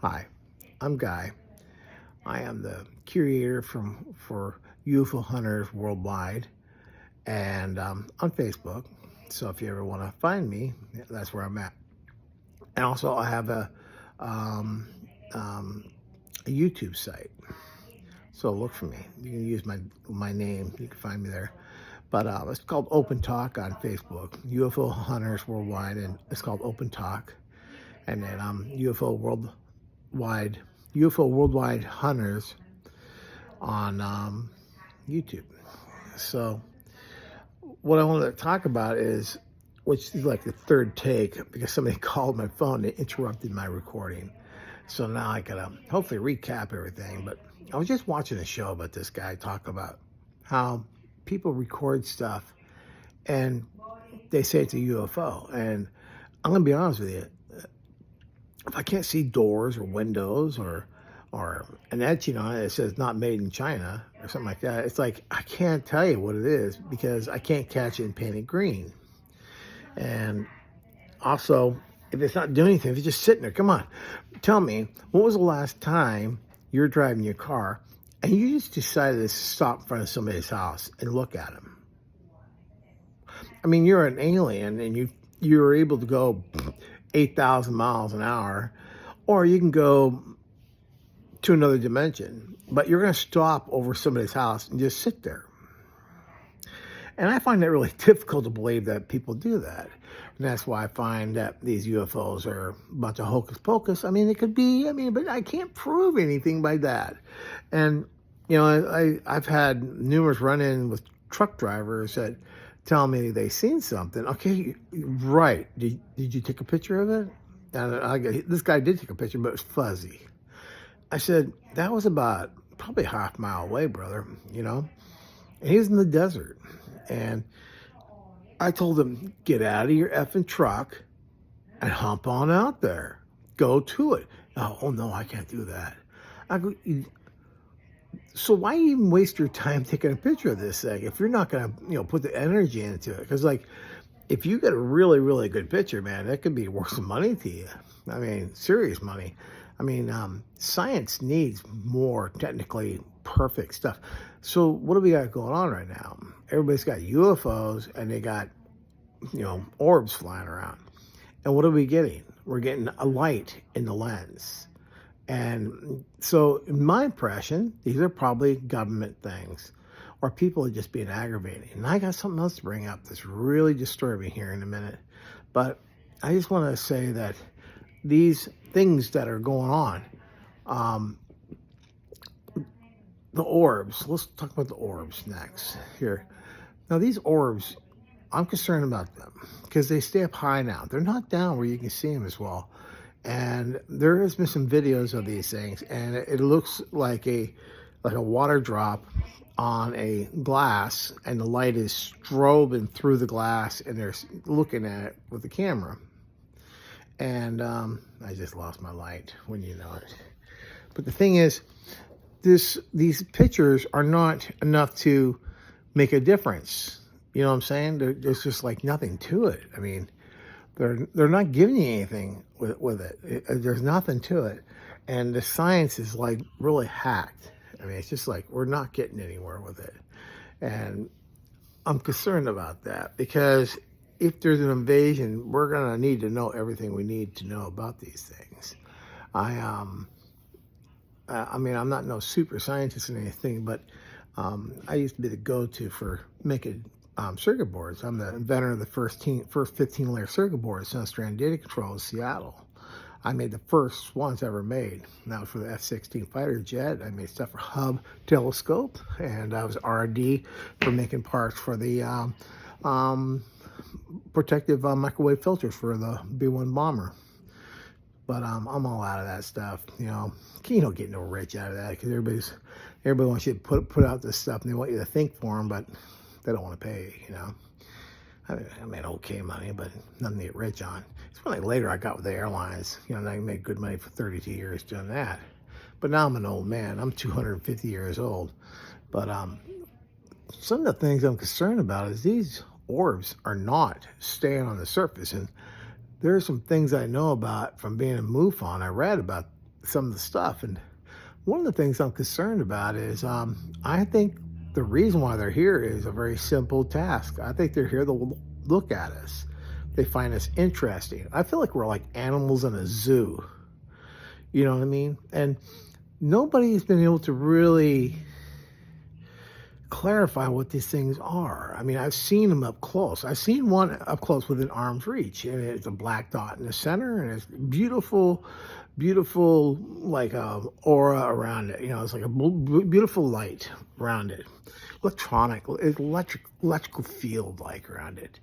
Hi, I'm Guy. I am the curator for UFO hunters worldwide and on Facebook. So if you ever want to find me, that's where I'm at. And also, I have um, um, a YouTube site. So look for me. You can use my name. You can find me there. But it's called Open Talk on Facebook. UFO hunters worldwide, and it's called Open Talk. And then Worldwide UFO Worldwide Hunters on YouTube. So what I wanted to talk about is, which is like the third take, because somebody called my phone and interrupted my recording. So now I gotta hopefully recap everything. But I was just watching a show about this guy talk about how people record stuff and they say it's a UFO. And I'm gonna be honest with you, if I can't see doors or windows or an etching on it that says not made in China or something like that, it's like I can't tell you what it is because I can't catch it and paint it green. And also, if it's not doing anything, if it's just sitting there, come on, tell me, when was the last time you're driving your car and you just decided to stop in front of somebody's house and look at them? I mean, you're an alien and you're able to go 8,000 miles an hour, or you can go to another dimension, but you're going to stop over somebody's house and just sit there. And I find that really difficult to believe that people do that. And that's why I find that these UFOs are a bunch of hocus pocus. I mean, it could be, but I can't prove anything by that. And, I've had numerous run-ins with truck drivers that tell me they seen something. Okay, right. Did you take a picture of it? And this guy did take a picture, but it was fuzzy. I said, that was about probably half mile away, brother, And he was in the desert. And I told him, get out of your effing truck and hop on out there. Go to it. Oh no, I can't do that. I go, so why even waste your time taking a picture of this thing if you're not going to, put the energy into it? Because, if you get a really, really good picture, man, that could be worth some money to you. I mean, serious money. Science needs more technically perfect stuff. So what do we got going on right now? Everybody's got UFOs and they got, orbs flying around. And what are we getting? We're getting a light in the lens. And so in my impression, these are probably government things or people are just being aggravating. And I got something else to bring up that's really disturbing here in a minute. But I just want to say that these things that are going on, the orbs, let's talk about the orbs next here. Now, these orbs, I'm concerned about them because they stay up high now. They're not down where you can see them as well. And there has been some videos of these things, and it looks like a water drop on a glass, and the light is strobing through the glass, and they're looking at it with the camera. And I just lost my light, when you know it. But the thing is, these pictures are not enough to make a difference. You know what I'm saying? There's just like nothing to it. I mean, they're not giving you anything with it. There's nothing to it. And the science is like really hacked. I mean, it's just like we're not getting anywhere with it. And I'm concerned about that because if there's an invasion, we're going to need to know everything we need to know about these things. I'm not no super scientist or anything, but I used to be the go-to for making circuit boards. I'm the inventor of the first 15-layer circuit board, Sunstrand Data Control in Seattle. I made the first ones ever made. And that was for the F-16 fighter jet. I made stuff for Hubble telescope, and I was R&D for making parts for the protective microwave filters for the B-1 bomber. But I'm all out of that stuff. You don't get no rich out of that because everybody wants you to put out this stuff and they want you to think for them, but they don't want to pay. I made okay money, but nothing to get rich on. It's when later I got with the airlines. And I made good money for 32 years doing that. But now I'm an old man. I'm 250 years old. But some of the things I'm concerned about is these orbs are not staying on the surface. And there are some things I know about from being a MUFON. I read about some of the stuff. And one of the things I'm concerned about is I think the reason why they're here is a very simple task. I think they're here to look at us. They find us interesting. I feel like we're like animals in a zoo. You know what I mean? And nobody's been able to really clarify what these things are. I mean, I've seen them up close. I've seen one up close within arm's reach, and it's a black dot in the center, and it's beautiful, beautiful, like aura around it. You know, it's like a beautiful light around it, electrical field like around it,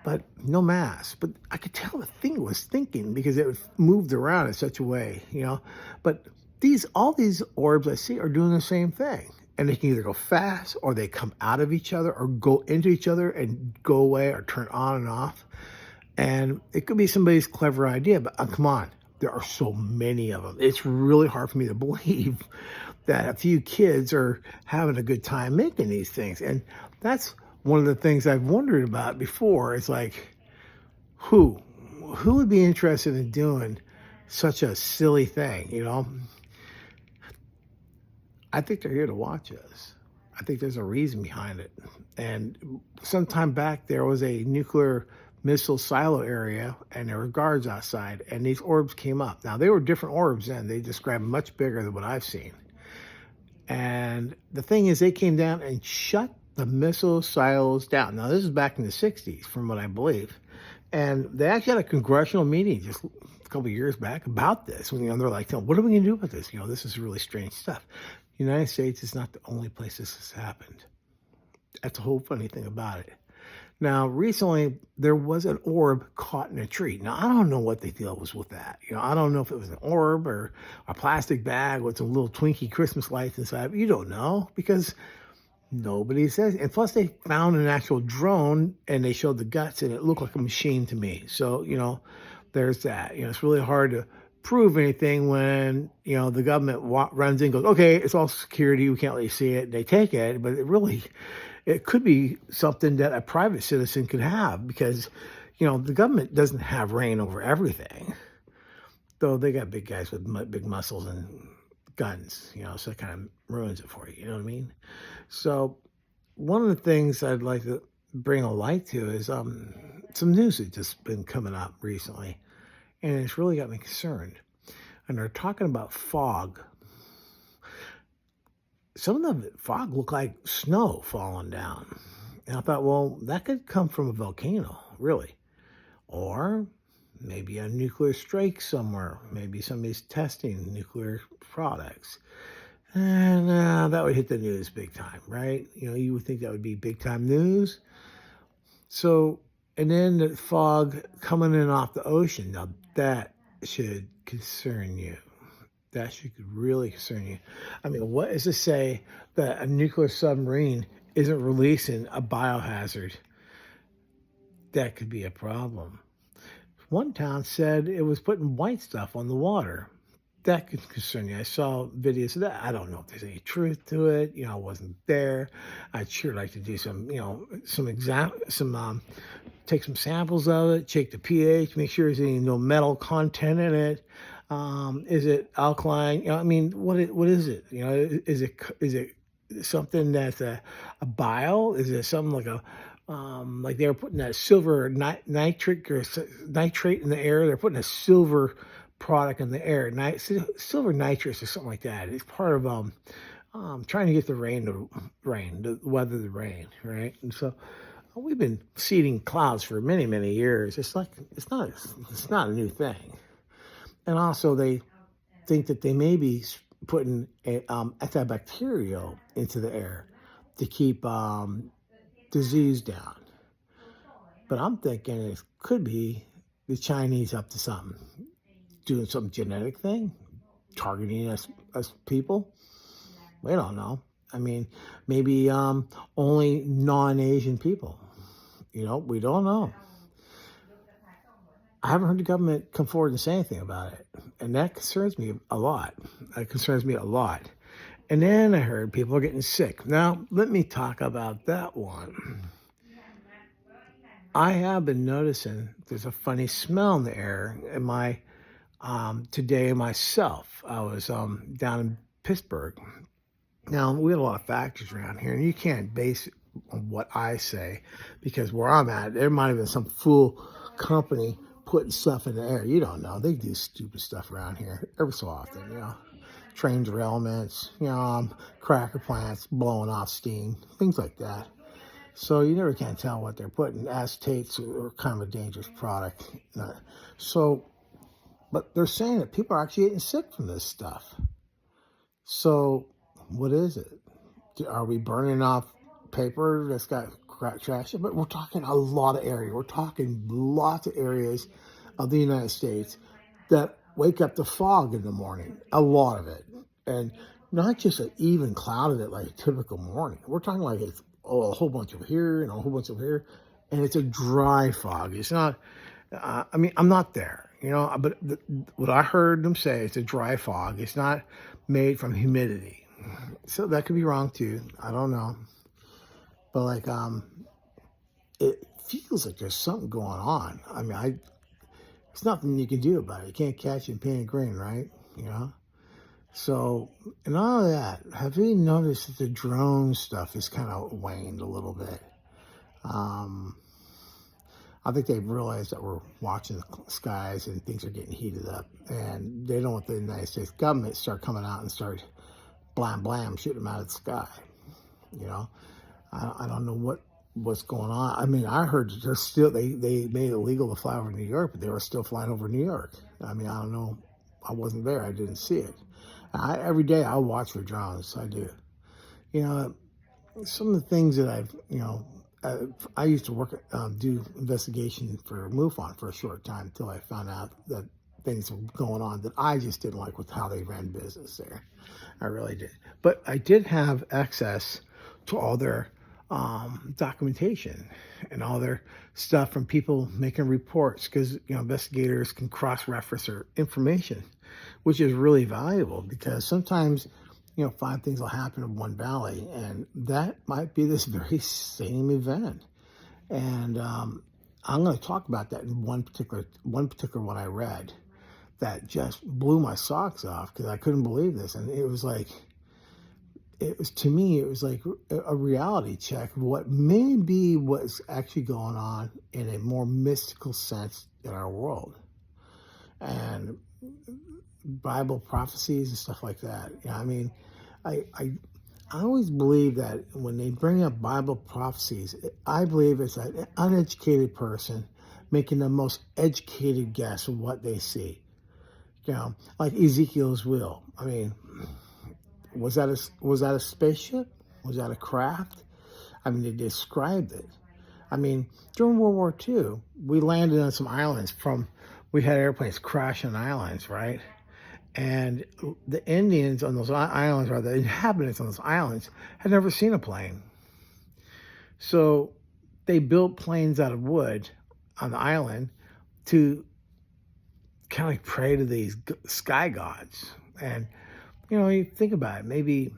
but no mass. But I could tell the thing was thinking because it moved around in such a way, you know. But all these orbs I see are doing the same thing. And they can either go fast or they come out of each other or go into each other and go away or turn on and off. And it could be somebody's clever idea, but come on, there are so many of them. It's really hard for me to believe that a few kids are having a good time making these things. And that's one of the things I've wondered about before. It's like, who would be interested in doing such a silly thing, you know? I think they're here to watch us. I think there's a reason behind it. And sometime back, there was a nuclear missile silo area, and there were guards outside, and these orbs came up. Now, they were different orbs then. They described much bigger than what I've seen. And the thing is, they came down and shut the missile silos down. Now, this is back in the 60s, from what I believe. And they actually had a congressional meeting just a couple of years back about this. When, you know, they're like, what are we going to do about this? You know, this is really strange stuff. The United States is not the only place this has happened. That's the whole funny thing about it. Now, recently, there was an orb caught in a tree. Now, I don't know what the deal was with that. You know, I don't know if it was an orb or a plastic bag with some little Twinkie Christmas lights inside. You don't know because nobody says. And plus, they found an actual drone and they showed the guts and it looked like a machine to me. So, you know, there's that. You know, it's really hard to prove anything when, you know, the government runs in and goes, okay, it's all security, we can't let you see it, they take it, but it could be something that a private citizen could have because, you know, the government doesn't have reign over everything, though they got big guys with big muscles and guns, you know, so it kind of ruins it for you, you know what I mean? So one of the things I'd like to bring a light to is some news that's just been coming up recently. And it's really got me concerned. And they're talking about fog. Some of the fog looked like snow falling down. And I thought, well, that could come from a volcano, really. Or maybe a nuclear strike somewhere. Maybe somebody's testing nuclear products. And that would hit the news big time, right? You know, you would think that would be big time news. So, and then the fog coming in off the ocean. Now, that should concern you. That should really concern you. I mean, what is to say that a nuclear submarine isn't releasing a biohazard? That could be a problem. One town said it was putting white stuff on the water. That could concern you. I saw videos of that. I don't know if there's any truth to it. You know, I wasn't there. I'd sure like to do some, you know, take some samples of it, check the pH, make sure there's no metal content in it. Is it alkaline? You know, I mean, what is it? You know, is it something that's a bile? Is it something like like they were putting that silver nitrate in the air? They're putting a silver product in the air, silver nitrous or something like that. It's part of trying to get the weather the rain, right? And so we've been seeding clouds for many, many years. It's not a new thing. And also they think that they may be putting antibacterial into the air to keep disease down. But I'm thinking it could be the Chinese up to something, doing some genetic thing, targeting us people. We don't know. I mean, maybe only non-Asian people. You know, we don't know. I haven't heard the government come forward and say anything about it. And that concerns me a lot. And then I heard people are getting sick. Now, let me talk about that one. I have been noticing there's a funny smell in the air. And my today myself. I was down in Pittsburgh. Now, we have a lot of factories around here, and you can't base it on what I say because where I'm at, there might have been some fool company putting stuff in the air. You don't know. They do stupid stuff around here every so often, train derailments, cracker plants blowing off steam, things like that. So you never can tell what they're putting. Acetates are kind of a dangerous product. So, but they're saying that people are actually getting sick from this stuff. So, what is it? Are we burning off paper that's got trash? But we're talking a lot of area. We're talking lots of areas of the United States that wake up to fog in the morning. A lot of it, and not just an even cloud of it like a typical morning. We're talking like it's a whole bunch over here and a whole bunch over here, and it's a dry fog. It's not. I mean, I'm not there, but what I heard them say, it's a dry fog. It's not made from humidity. So that could be wrong too. I don't know. But like it feels like there's something going on. I mean, it's nothing you can do about it. You can't catch it in painted green, right? So, and all of that, have you noticed that the drone stuff has kind of waned a little bit? I think they've realized that we're watching the skies and things are getting heated up, and they don't want the United States government to start coming out and start blam blam shooting them out of the sky. You know, I don't know what's going on. I mean, I heard they're still they made it illegal to fly over New York, but they were still flying over New York. I mean, I don't know. I wasn't there. I didn't see it. Every day I watch for drones. I do. You know, some of the things that I used to do investigation for MUFON for a short time until I found out that things were going on that I just didn't like with how they ran business there. I really did. But I did have access to all their documentation and all their stuff from people making reports because, investigators can cross-reference their information, which is really valuable because sometimes, 5 things will happen in one valley, and that might be this very same event. And I'm going to talk about that in one particular one I read that just blew my socks off because I couldn't believe this. And it was like a reality check of what may be what's actually going on in a more mystical sense in our world. And Bible prophecies and stuff like that. I mean, I always believe that when they bring up Bible prophecies, I believe it's an uneducated person making the most educated guess of what they see. Like Ezekiel's will. I mean, was that a spaceship? Was that a craft? I mean, they described it. I mean, during World War II, we landed on some islands we had airplanes crash on islands, right? And the Indians on those islands, or the inhabitants on those islands, had never seen a plane. So they built planes out of wood on the island to kind of like pray to these sky gods. And, you think about it, maybe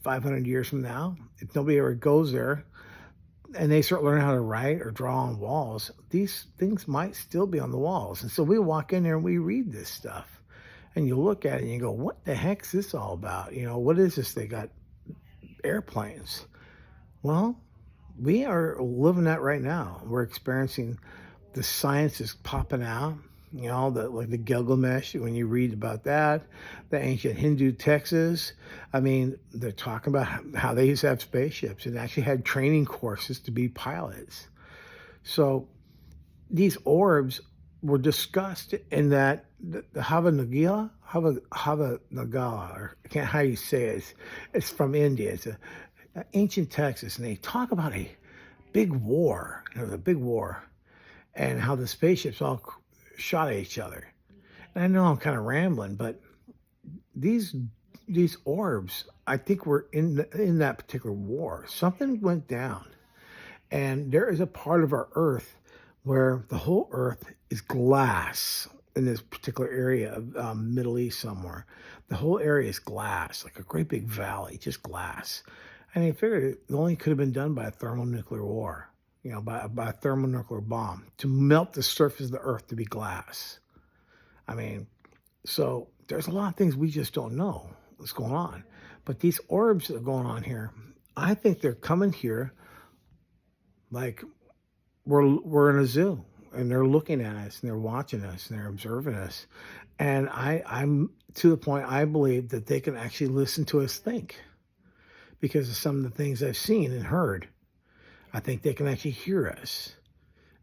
500 years from now, if nobody ever goes there and they start learning how to write or draw on walls, these things might still be on the walls. And so we walk in there and we read this stuff. And you look at it and you go, what the heck's this all about? What is this? They got airplanes. Well, we are living that right now. We're experiencing the science is popping out. Like the Gilgamesh, when you read about that, the ancient Hindu texts. I mean, they're talking about how they used to have spaceships and actually had training courses to be pilots. So these orbs were discussed in that the Nagala, or I can't how you say it. It's from India. It's an ancient Texas, and they talk about a big war. The big war, and how the spaceships all shot at each other. And I know I'm kind of rambling, but these orbs, I think, were in that particular war. Something went down, and there is a part of our Earth where the whole Earth is glass in this particular area of Middle East somewhere. The whole area is glass, like a great big valley, just glass. And they figured it only could have been done by a thermonuclear war, by a thermonuclear bomb to melt the surface of the Earth to be glass. I mean, So there's a lot of things we just don't know what's going on. But these orbs that are going on here, I think they're coming here like we're in a zoo, and they're looking at us and they're watching us and they're observing us. And I'm to the point I believe that they can actually listen to us think because of some of the things I've seen and heard. I think they can actually hear us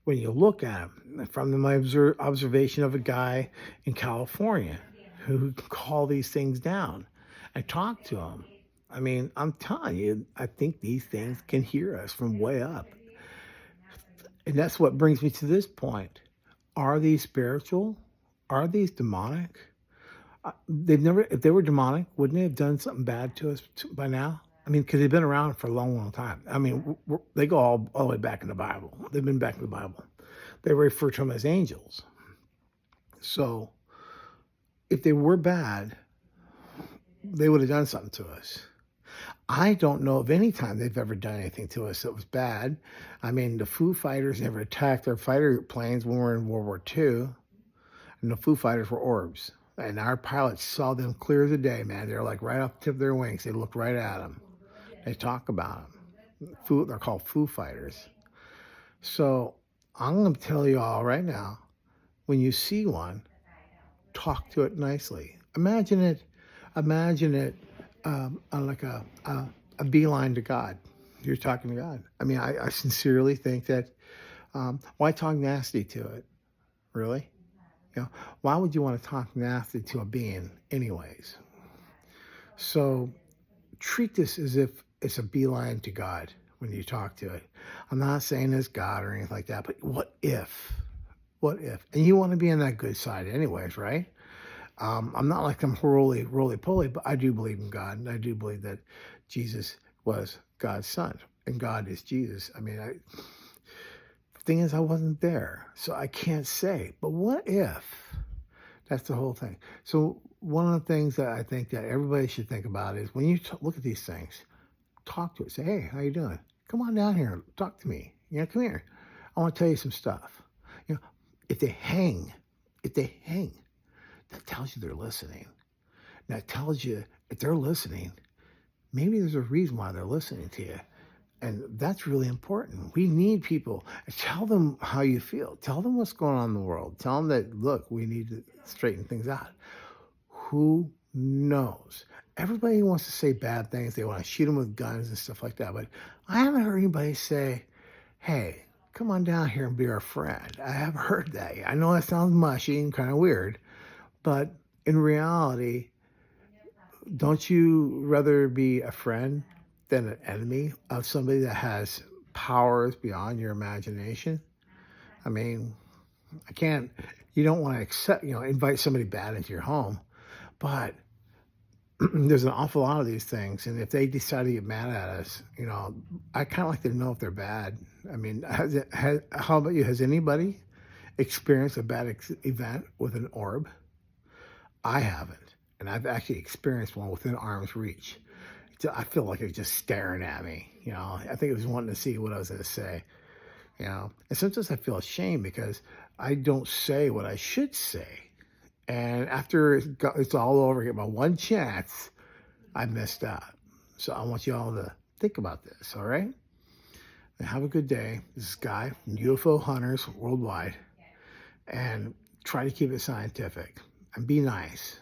when you look at them. From my observation of a guy in California who can call these things down and talk to them. I mean, I'm telling you, I think these things can hear us from way up. And that's what brings me to this point. Are these spiritual? Are these demonic? They've never, if they were demonic, wouldn't they have done something bad to us by now? I mean, because they've been around for a long, long time. I mean, they go all the way back in the Bible. They've been back in the Bible. They refer to them as angels. So if they were bad, they would have done something to us. I don't know of any time they've ever done anything to us that was bad. I mean, the Foo Fighters never attacked our fighter planes when we were in World War II, and the Foo Fighters were Orbs. And our pilots saw them clear as a day, man. They're like right off the tip of their wings. They looked right at them. They talk about them. They're called Foo Fighters. So I'm going to tell you all right now, when you see one, talk to it nicely. Imagine it on like a beeline to God. You're talking to God. I mean, I sincerely think that, why talk nasty to it? Really? You know, why would you want to talk nasty to a being anyways? So treat this as if it's a beeline to God when you talk to it. I'm not saying it's God or anything like that, but what if? What if? And you want to be on that good side anyways, right? I'm not like I'm roly-poly, but I do believe in God, and I do believe that Jesus was God's son, and God is Jesus. I mean, the thing is, I wasn't there, so I can't say. But what if? That's the whole thing. So one of the things that I think that everybody should think about is when you look at these things, talk to it. Say, hey, how you doing? Come on down here. Talk to me. You know, come here. I want to tell you some stuff. You know, if they hang, that tells you they're listening. That tells you if they're listening, maybe there's a reason why they're listening to you. And that's really important. We need people. Tell them how you feel. Tell them what's going on in the world. Tell them that, look, we need to straighten things out. Who knows? Everybody wants to say bad things. They want to shoot them with guns and stuff like that. But I haven't heard anybody say, hey, come on down here and be our friend. I haven't heard that yet. I know that sounds mushy and kind of weird. But in reality, don't you rather be a friend than an enemy of somebody that has powers beyond your imagination? I mean, you don't want to invite somebody bad into your home, but there's an awful lot of these things. And if they decide to get mad at us, I kind of like to know if they're bad. I mean, how about you? Has anybody experienced a bad event with an orb? I haven't, and I've actually experienced one within arm's reach. I feel like it was just staring at me, I think it was wanting to see what I was going to say, and sometimes I feel ashamed because I don't say what I should say, and after it's all over, I get my one chance, I messed up. So I want you all to think about this, all right? And have a good day. This is Guy from UFO Hunters Worldwide, and try to keep it scientific. And be nice.